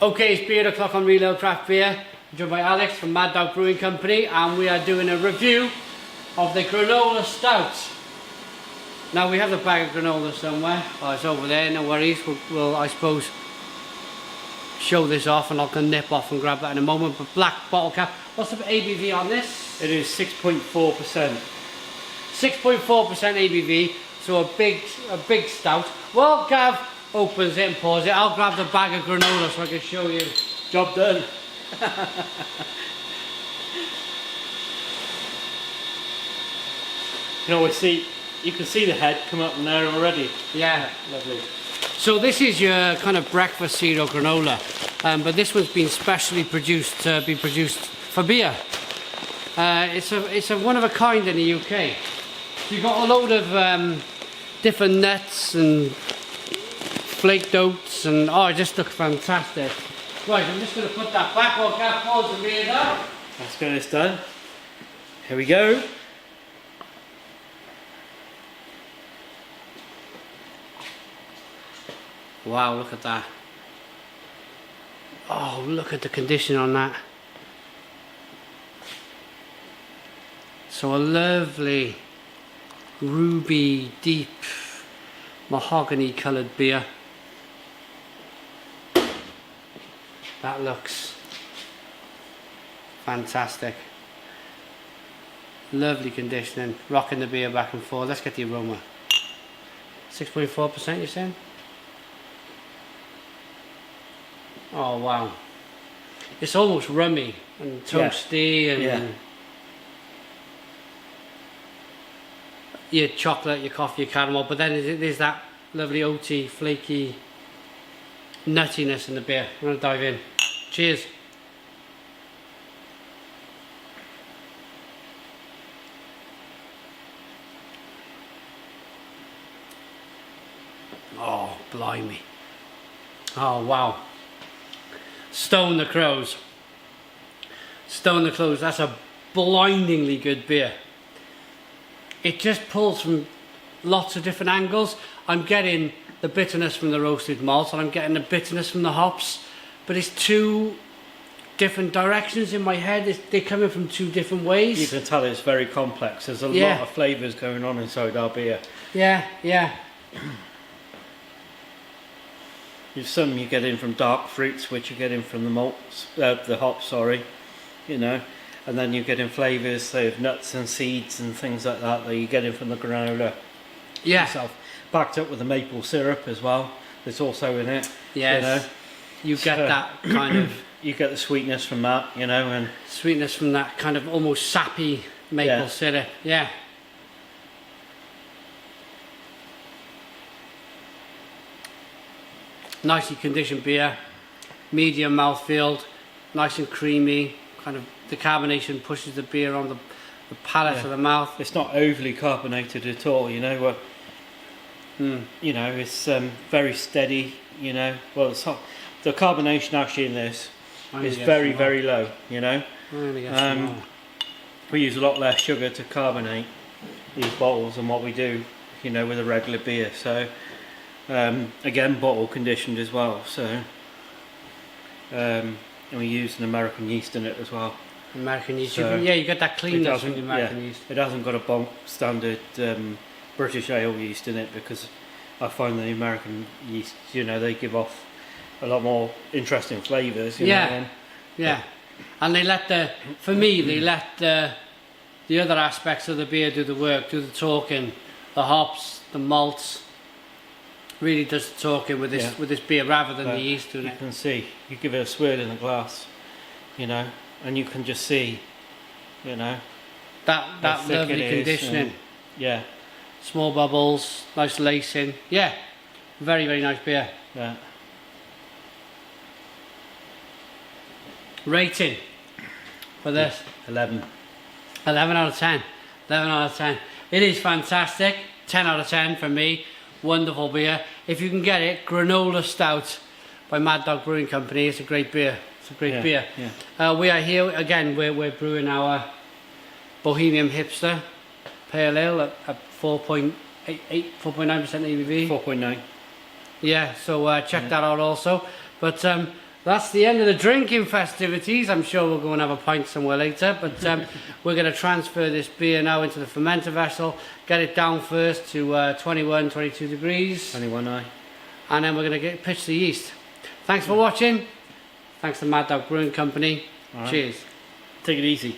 Okay, it's beer o'clock on Real Ale Craft Beer. I'm joined by Alex from Mad Dog Brewing Company, and we are doing a review of the Granola Stout. Now we have the bag of granola somewhere. Oh, it's over there, no worries. We'll I suppose, show this off, and I can nip off and grab that in a moment. But black bottle cap. What's the ABV on this? It is 6.4%. 6.4% ABV, so a big stout. Well, Gav opens it and pours it. I'll grab the bag of granola so I can show you. Job done. You can see the head come up in there already. Yeah, lovely. So this is your kind of breakfast cereal granola, but this one's been specially produced to be produced for beer. It's a one of a kind in the UK. You've got a load of different nuts and flaked oats, and oh, it just looks fantastic. Right, I'm just going to put that back while Gav pours the beer down. Let's get this done. Here we go. Wow, look at that. Oh, look at the condition on that. So a lovely ruby, deep, mahogany coloured beer. That looks fantastic. Lovely conditioning, rocking the beer back and forth. Let's get the aroma. 6.4% you're saying? Oh wow. It's almost rummy and toasty, and your chocolate, your coffee, your caramel, but then there's that lovely oaty, flaky nuttiness in the beer. I'm going to dive in. Cheers. Oh, blimey. Oh, wow. Stone the Crows. Stone the Crows. That's a blindingly good beer. It just pulls from lots of different angles. I'm getting the bitterness from the roasted malt, and I'm getting the bitterness from the hops, but it's two different directions in my head. They're coming from two different ways. You can tell it's very complex. There's a lot of flavours going on inside our beer. Yeah. Some you get in from dark fruits, which you get in from the malts, the hops, sorry, and then you get in flavours, say of nuts and seeds and things like that you get in from the granola. Yeah. Itself. Backed up with the maple syrup as well. That's also in it. Yes. You get that kind of. You get the sweetness from that, and sweetness from that kind of almost sappy maple syrup. Yeah. Nicely conditioned beer, medium mouthfeel, nice and creamy. Kind of the carbonation pushes the beer on the palate of the mouth. It's not overly carbonated at all, it's very steady, Well, it's hot. The carbonation actually in this is very, very low, We use a lot less sugar to carbonate these bottles than what we do, with a regular beer. So, again, bottle conditioned as well. So, and we use an American yeast in it as well. American yeast, so you get that cleanness from the American yeast. It hasn't got a bog standard British ale yeast in it, because I find the American yeast, they give off a lot more interesting flavours. Yeah. And they let the other aspects of the beer do the work, do the talking. The hops, the malts, really does the talking with this beer rather than the yeast doing it. You can see, you give it a swirl in the glass, and you can just see, that lovely conditioning. Yeah. Small bubbles, nice lacing. Yeah. Very, very nice beer. Yeah. Rating for this? 11. 11 out of 10. 11 out of 10. It is fantastic. 10 out of 10 for me. Wonderful beer. If you can get it, Granola Stout by Mad Dog Brewing Company. It's a great beer. It's a great beer. Yeah. We are here again. We're brewing our Bohemian Hipster Pale Ale at 4.9% ABV. 4.9. Yeah, so check that out also. But That's the end of the drinking festivities. I'm sure we'll go and have a pint somewhere later, but we're going to transfer this beer now into the fermenter vessel, get it down first to 21, 22 degrees. 21 And then we're going to pitch the yeast. Thanks for watching. Thanks to Mad Dog Brewing Company. All right. Cheers. Take it easy.